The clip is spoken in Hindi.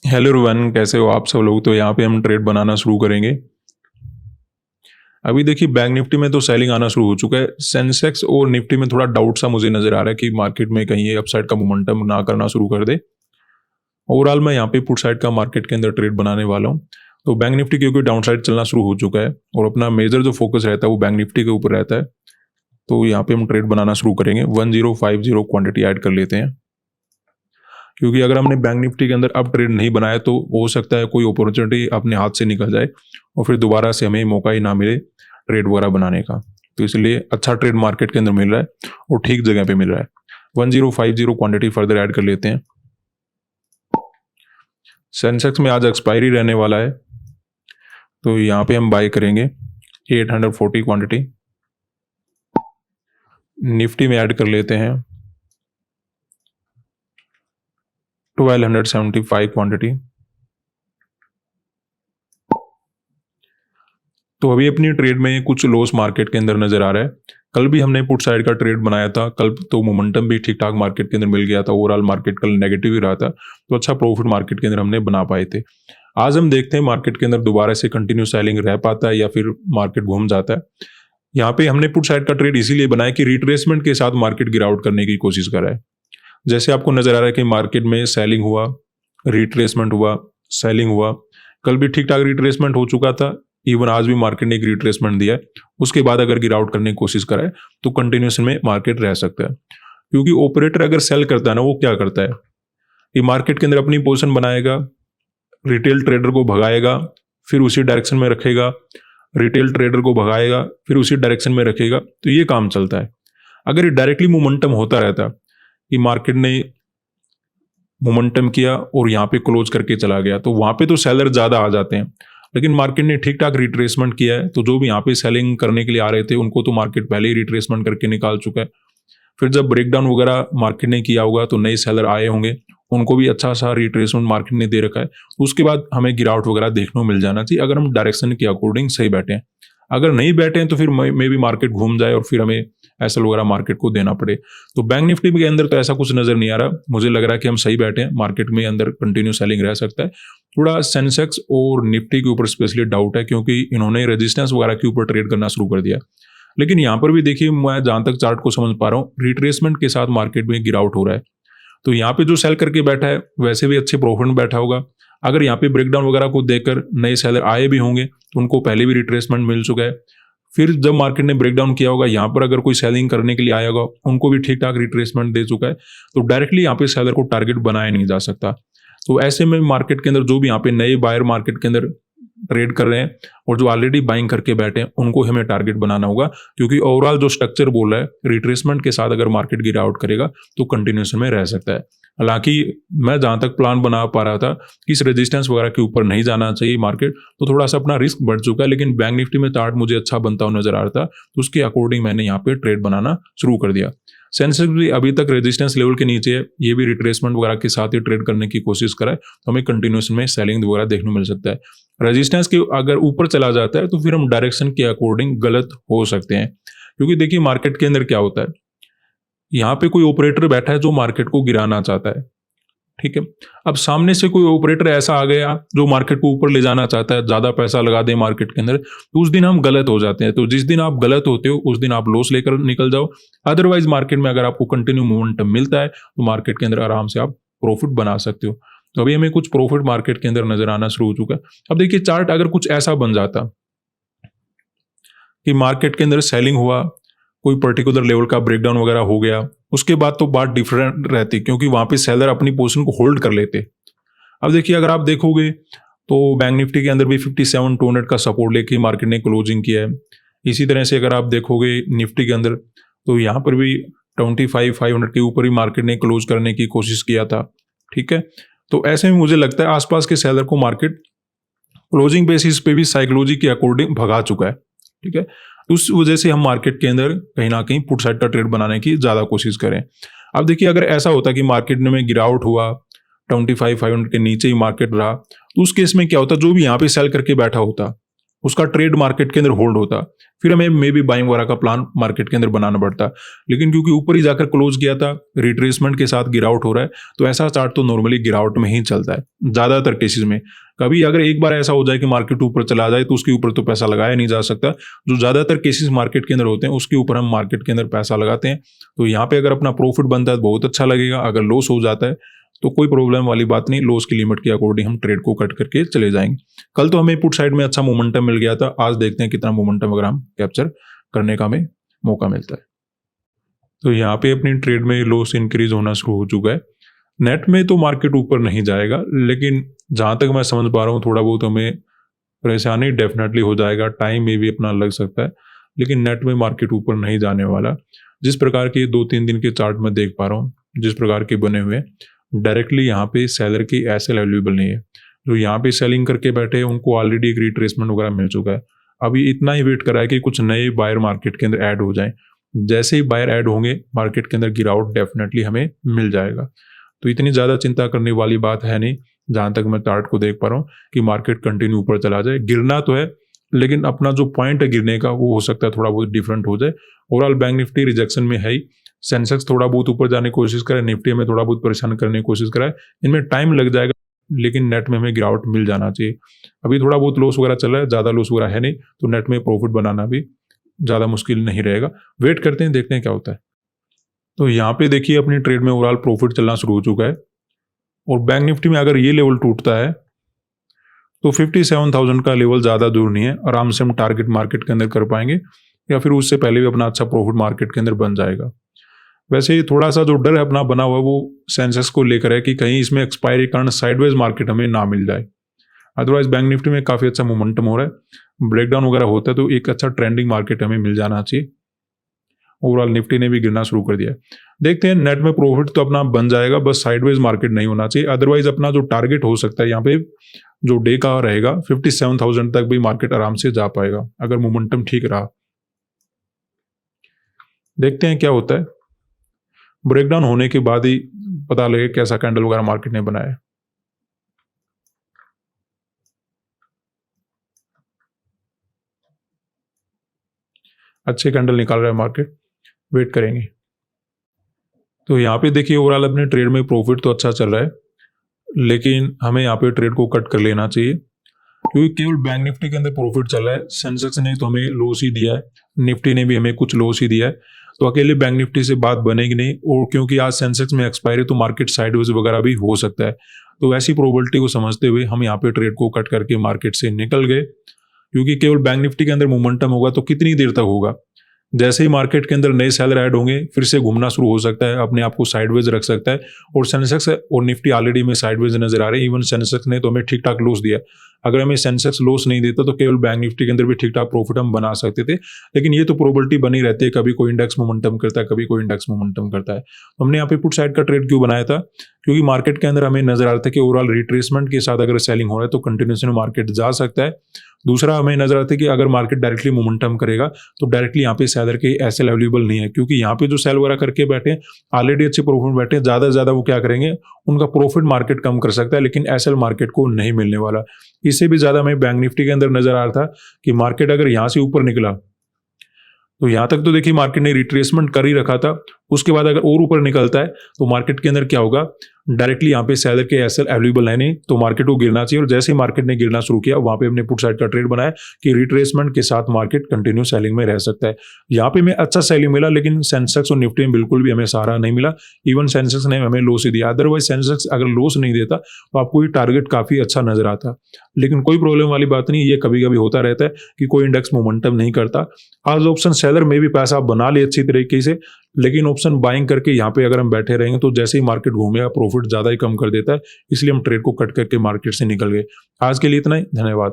हेलो एवरीवन, कैसे हो आप सब लोग। तो यहाँ पे हम ट्रेड बनाना शुरू करेंगे। अभी देखिए बैंक निफ्टी में तो सेलिंग आना शुरू हो चुका है। सेंसेक्स और निफ्टी में थोड़ा डाउट सा मुझे नजर आ रहा है कि मार्केट में कहीं ये अपसाइड का मोमेंटम ना करना शुरू कर दे। ओवरऑल मैं यहाँ पे पुट साइड का मार्केट के अंदर ट्रेड बनाने वाला हूँ। तो बैंक निफ्टी क्योंकि डाउन साइड चलना शुरू हो चुका है और अपना मेजर जो फोकस रहता है वो बैंक निफ्टी के ऊपर रहता है, तो यहाँ पे हम ट्रेड बनाना शुरू करेंगे। 1050 क्वांटिटी ऐड कर लेते हैं, क्योंकि अगर हमने बैंक निफ्टी के अंदर अब ट्रेड नहीं बनाया तो हो सकता है कोई अपॉर्चुनिटी अपने हाथ से निकल जाए और फिर दोबारा से हमें मौका ही ना मिले ट्रेड वगैरह बनाने का। तो इसलिए अच्छा ट्रेड मार्केट के अंदर मिल रहा है और ठीक जगह पे मिल रहा है। 1050 क्वांटिटी फर्दर ऐड कर लेते हैं। सेंसेक्स में आज एक्सपायरी रहने वाला है, तो यहाँ पे हम बाय करेंगे 840 क्वांटिटी। निफ्टी में ऐड कर लेते हैं 1275 क्वांटिटी। तो अभी अपनी ट्रेड में कुछ लॉस मार्केट के अंदर नजर आ रहा है। कल भी हमने पुट साइड का ट्रेड बनाया था, कल तो मोमेंटम भी ठीक ठाक मार्केट के अंदर मिल गया था। ओवरऑल मार्केट कल नेगेटिव ही रहा था, तो अच्छा प्रॉफिट मार्केट के अंदर हमने बना पाए थे। आज हम देखते हैं मार्केट के अंदर दोबारा से कंटिन्यू सेलिंग रह पाता है या फिर मार्केट घूम जाता है। यहाँ पे हमने पुट साइड का ट्रेड इसीलिए बनाया कि रिट्रेसमेंट के साथ मार्केट गिरावट करने की कोशिश कर रहा है। जैसे आपको नजर आ रहा है कि मार्केट में सेलिंग हुआ, रिट्रेसमेंट हुआ, सेलिंग हुआ। कल भी ठीक ठाक रिट्रेसमेंट हो चुका था, इवन आज भी मार्केट ने एक रिट्रेसमेंट दिया है। उसके बाद अगर गिरावट करने की कोशिश कराए तो कंटिन्यूएशन में मार्केट रह सकता है, क्योंकि ऑपरेटर अगर सेल करता है ना, वो क्या करता है, ये मार्केट के अंदर अपनी पोजीशन बनाएगा, रिटेल ट्रेडर को भगाएगा, फिर उसी डायरेक्शन में रखेगा, रिटेल ट्रेडर को भगाएगा, फिर उसी डायरेक्शन में रखेगा। तो ये काम चलता है। अगर ये डायरेक्टली मोमेंटम होता रहता कि मार्केट ने मोमेंटम किया और यहाँ पे क्लोज करके चला गया, तो वहां पे तो सेलर ज्यादा आ जाते हैं। लेकिन मार्केट ने ठीक ठाक रिट्रेसमेंट किया है, तो जो भी यहाँ पे सेलिंग करने के लिए आ रहे थे उनको तो मार्केट पहले ही रिट्रेसमेंट करके निकाल चुका है। फिर जब ब्रेकडाउन वगैरह मार्केट ने किया होगा तो नए सेलर आए होंगे, उनको भी अच्छा सा रिट्रेसमेंट मार्केट ने दे रखा है। तो उसके बाद हमें गिरावट वगैरह देखने को मिल जाना चाहिए, अगर हम डायरेक्शन के अकॉर्डिंग सही बैठे हैं। अगर नहीं बैठे हैं तो फिर मे भी मार्केट घूम जाए और फिर हमें ऐसा वगैरह मार्केट को देना पड़े। तो बैंक निफ्टी के अंदर तो ऐसा कुछ नजर नहीं आ रहा। मुझे लग रहा है कि हम सही बैठे हैं, मार्केट में अंदर कंटिन्यू सेलिंग रह सकता है। थोड़ा सेंसेक्स और निफ्टी के ऊपर स्पेशली डाउट है, क्योंकि इन्होंने रेजिस्टेंस वगैरह के ऊपर ट्रेड करना शुरू कर दिया। लेकिन यहाँ पर भी देखिए, मैं जहां तक चार्ट को समझ पा रहा हूँ, रिट्रेसमेंट के साथ मार्केट में गिरावट हो रहा है। तो यहाँ पे जो सेल करके बैठा है वैसे भी अच्छे प्रॉफिट में बैठा होगा। अगर यहाँ पे ब्रेकडाउन वगैरह को देखकर नए सेलर आए भी होंगे तो उनको पहले भी रिट्रेसमेंट मिल चुका है। फिर जब मार्केट ने ब्रेकडाउन किया होगा, यहाँ पर अगर कोई सेलिंग करने के लिए आया होगा, उनको भी ठीक ठाक रिट्रेसमेंट दे चुका है। तो डायरेक्टली यहाँ पे सेलर को टारगेट बनाया नहीं जा सकता। तो ऐसे में मार्केट के अंदर जो भी यहाँ पे नए बायर मार्केट के अंदर ट्रेड कर रहे हैं और जो ऑलरेडी बाइंग करके बैठे हैं, उनको हमें टारगेट बनाना होगा, क्योंकि ओवरऑल जो स्ट्रक्चर बोल रहा है रिट्रेसमेंट के साथ अगर मार्केट गिरावट करेगा तो कंटिन्यूएशन में रह सकता है। हालांकि मैं जहां तक प्लान बना पा रहा था कि इस रेजिस्टेंस वगैरह के ऊपर नहीं जाना चाहिए मार्केट, तो थोड़ा सा अपना रिस्क बढ़ चुका है। लेकिन बैंक निफ्टी में चार्ट मुझे अच्छा बनता हुआ नजर आ रहा था, तो उसके अकॉर्डिंग मैंने यहाँ पे ट्रेड बनाना शुरू कर दिया। सेंसेक्स भी अभी तक रेजिस्टेंस लेवल के नीचे है, ये भी रिट्रेसमेंट वगैरह के साथ ही ट्रेड करने की कोशिश कराए तो हमें कंटिन्यूएशन में सेलिंग वगैरह देखने को मिल सकता है। रेजिस्टेंस के अगर ऊपर चला जाता है तो फिर हम डायरेक्शन के अकॉर्डिंग गलत हो सकते हैं, क्योंकि देखिए मार्केट के अंदर क्या होता है, यहाँ पे कोई ऑपरेटर बैठा है जो मार्केट को गिराना चाहता है, ठीक है। अब सामने से कोई ऑपरेटर ऐसा आ गया जो मार्केट को ऊपर ले जाना चाहता है, ज्यादा पैसा लगा दे मार्केट के अंदर, तो उस दिन हम गलत हो जाते हैं। तो जिस दिन आप गलत होते हो उस दिन आप लॉस लेकर निकल जाओ। अदरवाइज मार्केट में अगर आपको कंटिन्यू मोमेंटम मिलता है तो मार्केट के अंदर आराम से आप प्रॉफिट बना सकते हो। तो अभी हमें कुछ प्रॉफिट मार्केट के अंदर नजर आना शुरू हो चुका है। अब देखिए चार्ट अगर कुछ ऐसा बन जाता कि मार्केट के अंदर सेलिंग हुआ, कोई पर्टिकुलर लेवल का ब्रेकडाउन वगैरह हो गया, उसके बाद तो बात डिफरेंट रहती, क्योंकि वहां पे सेलर अपनी पोजीशन को होल्ड कर लेते। अब देखिए अगर आप देखोगे तो बैंक निफ्टी के अंदर भी 57,200 का सपोर्ट लेके मार्केट ने क्लोजिंग किया है। इसी तरह से अगर आप देखोगे निफ्टी के अंदर, तो यहाँ पर भी 25,500 के ऊपर ही मार्केट ने क्लोज करने की कोशिश किया था, ठीक है। तो ऐसे में मुझे लगता है आसपास के सेलर को मार्केट क्लोजिंग बेसिस पे भी साइकोलॉजी के अकॉर्डिंग भगा चुका है, ठीक है। उस वजह से हम मार्केट के अंदर कहीं ना कहीं पुट साइड का ट्रेड बनाने की ज्यादा कोशिश करें। अब देखिए अगर ऐसा होता कि मार्केट में गिरावट हुआ, 25,500 के नीचे ही मार्केट रहा, तो उस केस में क्या होता, जो भी यहाँ पे सेल करके बैठा होता उसका ट्रेड मार्केट के अंदर होल्ड होता, फिर हमें मे बी बाइंग वगैरह का प्लान मार्केट के अंदर बनाना पड़ता। लेकिन क्योंकि ऊपर ही जाकर क्लोज किया था, रिट्रेसमेंट के साथ गिरावट हो रहा है, तो ऐसा चार्ट तो नॉर्मली गिरावट में ही चलता है ज़्यादातर केसेस में। कभी अगर एक बार ऐसा हो जाए कि मार्केट ऊपर चला जाए तो उसके ऊपर तो पैसा लगाया नहीं जा सकता। जो ज़्यादातर केसेस मार्केट के अंदर होते हैं उसके ऊपर हम मार्केट के अंदर पैसा लगाते हैं। तो यहाँ पे अगर अपना प्रॉफिट बनता है तो बहुत अच्छा लगेगा, अगर लॉस हो जाता है तो कोई प्रॉब्लम वाली बात नहीं, लॉस की लिमिट के अकॉर्डिंग हम ट्रेड को कट करके चले जाएंगे। कल तो हमें पुट साइड में अच्छा मोमेंटम मिल गया था, आज देखते हैं कितना मोमेंटम अगर हम कैप्चर करने का हमें मौका मिलता है। तो यहाँ पे अपनी ट्रेड में लॉस इंक्रीज होना शुरू हो चुका है। नेट में तो मार्केट ऊपर नहीं जाएगा, लेकिन जहाँ तक मैं समझ पा रहा हूँ थोड़ा बहुत हमें परेशानी डेफिनेटली हो जाएगा, टाइम में भी अपना लग सकता है, लेकिन नेट में मार्केट ऊपर नहीं जाने वाला। जिस प्रकार के 2-3 दिन के चार्ट में देख पा रहा हूँ, जिस प्रकार के बने हुए, डायरेक्टली यहाँ पे सेलर की एसएल अवेलेबल नहीं है। जो यहाँ पे सेलिंग करके बैठे हैं उनको ऑलरेडी एक रिट्रेसमेंट वगैरह मिल चुका है। अभी इतना ही वेट करा है कि कुछ नए बायर मार्केट के अंदर ऐड हो जाएं। जैसे ही बायर ऐड होंगे मार्केट के अंदर गिरावट डेफिनेटली हमें मिल जाएगा। तो इतनी ज़्यादा चिंता करने वाली बात है नहीं, जहाँ तक मैं चार्ट को देख पा रहा हूँ कि मार्केट कंटिन्यू ऊपर चला जाए। गिरना तो है, लेकिन अपना जो पॉइंट है गिरने का वो हो सकता है थोड़ा बहुत डिफरेंट हो जाए। ओवरऑल बैंक निफ्टी रिजेक्शन में है ही, सेंसेक्स थोड़ा बहुत ऊपर जाने की कोशिश करे, निफ्टी में थोड़ा बहुत परेशान करने की कोशिश कराए, इनमें टाइम लग जाएगा, लेकिन नेट में हमें गिरावट मिल जाना चाहिए। अभी थोड़ा बहुत लॉस वगैरह चल रहा है, ज़्यादा लॉस वगैरह है नहीं, तो नेट में प्रॉफिट बनाना भी ज़्यादा मुश्किल नहीं रहेगा। वेट करते हैं, देखते हैं क्या होता है। तो यहाँ पे देखिए अपनी ट्रेड में ओवरऑल प्रॉफिट चलना शुरू हो चुका है, और बैंक निफ्टी में अगर ये लेवल टूटता है तो 57,000 का लेवल ज़्यादा दूर नहीं है, आराम से हम टारगेट मार्केट के अंदर कर पाएंगे, या फिर उससे पहले भी अपना अच्छा प्रॉफिट मार्केट के अंदर बन जाएगा। वैसे थोड़ा सा जो डर है अपना बना हुआ वो सेंसेक्स को लेकर है कि कहीं इसमें एक्सपायरी कारण साइडवेज मार्केट हमें ना मिल जाए। अदरवाइज बैंक निफ्टी में काफ़ी अच्छा मोमेंटम हो रहा है, ब्रेकडाउन वगैरह होता है तो एक अच्छा ट्रेंडिंग मार्केट हमें मिल जाना चाहिए। ओवरऑल निफ्टी ने भी गिरना शुरू कर दिया है। देखते हैं, नेट में प्रॉफिट तो अपना बन जाएगा, बस साइडवेज मार्केट नहीं होना चाहिए। अदरवाइज अपना जो टारगेट हो सकता है यहाँ पे जो डे का रहेगा 57,000 तक भी मार्केट आराम से जा पाएगा अगर मोमेंटम ठीक रहा। देखते हैं क्या होता है, ब्रेकडाउन होने के बाद ही पता लगे कैसा कैंडल वगैरह मार्केट ने बनाया है। अच्छे कैंडल निकाल रहा है मार्केट, वेट करेंगे। तो यहाँ पे देखिए ओवरऑल अपने ट्रेड में प्रॉफिट तो अच्छा चल रहा है, लेकिन हमें यहाँ पे ट्रेड को कट कर लेना चाहिए, क्योंकि केवल बैंक निफ्टी के अंदर प्रॉफिट चल रहा है। सेंसेक्स ने तो हमें लॉस ही दिया है, निफ्टी ने भी हमें कुछ लॉस ही दिया है, तो अकेले बैंक निफ्टी से बात बनेगी नहीं। और क्योंकि आज सेंसेक्स में एक्सपायरी तो मार्केट साइडवेज वगैरह भी हो सकता है, तो ऐसी प्रोबेबिलिटी को समझते हुए हम यहाँ पे ट्रेड को कट करके मार्केट से निकल गए। क्योंकि केवल बैंक निफ्टी के अंदर मोमेंटम होगा तो कितनी देर तक होगा, जैसे ही मार्केट के अंदर नए सेलर ऐड होंगे फिर से घूमना शुरू हो सकता है, अपने आप को साइडवेज रख सकता है। और सेंसेक्स और निफ्टी ऑलरेडी में साइडवेज नजर आ रहे हैं। इवन सेंसेक्स ने तो हमें ठीक ठाक लॉस दिया, अगर हमें सेंसेक्स लॉस नहीं देता तो केवल बैंक निफ्टी के अंदर भी ठीक ठाक प्रॉफिट हम बना सकते थे। लेकिन ये तो प्रोबेबिलिटी बनी रहती है, कभी कोई इंडेक्स मोमेंटम करता है, कभी कोई इंडेक्स मोमेंटम करता है। तो हमने यहाँ पे पुट साइड का ट्रेड क्यों बनाया था, क्योंकि मार्केट के अंदर हमें नजर आ रहा था कि ओवरऑल रिट्रेसमेंट के साथ अगर सेलिंग हो रहा है तो कंटिन्यूएशन मार्केट जा सकता है। दूसरा हमें नजर आता है कि अगर मार्केट डायरेक्टली मोमेंटम करेगा तो डायरेक्टली यहाँ पे सेलर के एसएल अवेलेबल नहीं है, क्योंकि यहाँ पे जो सेल वगैरह करके बैठे हैं ऑलरेडी अच्छे प्रॉफिट में बैठे हैं, ज़्यादा से ज़्यादा वो क्या करेंगे, उनका प्रॉफिट मार्केट कम कर सकता है, लेकिन एसएल मार्केट को नहीं मिलने वाला। इससे भी ज़्यादा हमें बैंक निफ्टी के अंदर नजर आ रहा था कि मार्केट अगर यहाँ से ऊपर निकला तो यहाँ तक तो देखिए मार्केट ने रिट्रेसमेंट कर ही रखा था, उसके बाद अगर और ऊपर निकलता है तो मार्केट के अंदर क्या होगा, डायरेक्टली यहाँ पे सेलर के एसएल अवेलेबल है नहीं, तो मार्केट को गिरना चाहिए। और जैसे ही मार्केट ने गिरना शुरू किया वहाँ पे हमने पुट साइड का ट्रेड बनाया कि रिट्रेसमेंट के साथ मार्केट कंटिन्यू सेलिंग में रह सकता है। यहाँ पे हमें अच्छा सेलिंग मिला, लेकिन सेंसेक्स और निफ्टी में बिल्कुल भी हमें सहारा नहीं मिला। इवन सेंसेक्स ने हमें लॉस ही दिया। अदरवाइज सेंसेक्स अगर लॉस नहीं देता तो आपको ये टारगेट काफी अच्छा नजर आता, लेकिन कोई प्रॉब्लम वाली बात नहीं। ये कभी कभी होता रहता है कि कोई इंडेक्स मोमेंटम नहीं करता। आज ऑप्शन सेलर में भी पैसा बना ले अच्छी तरीके से, लेकिन ऑप्शन बाइंग करके यहाँ पे अगर हम बैठे रहेंगे तो जैसे ही मार्केट घूमेगा प्रॉफिट ज्यादा ही कम कर देता है। इसलिए हम ट्रेड को कट करके मार्केट से निकल गए। आज के लिए इतना ही, धन्यवाद।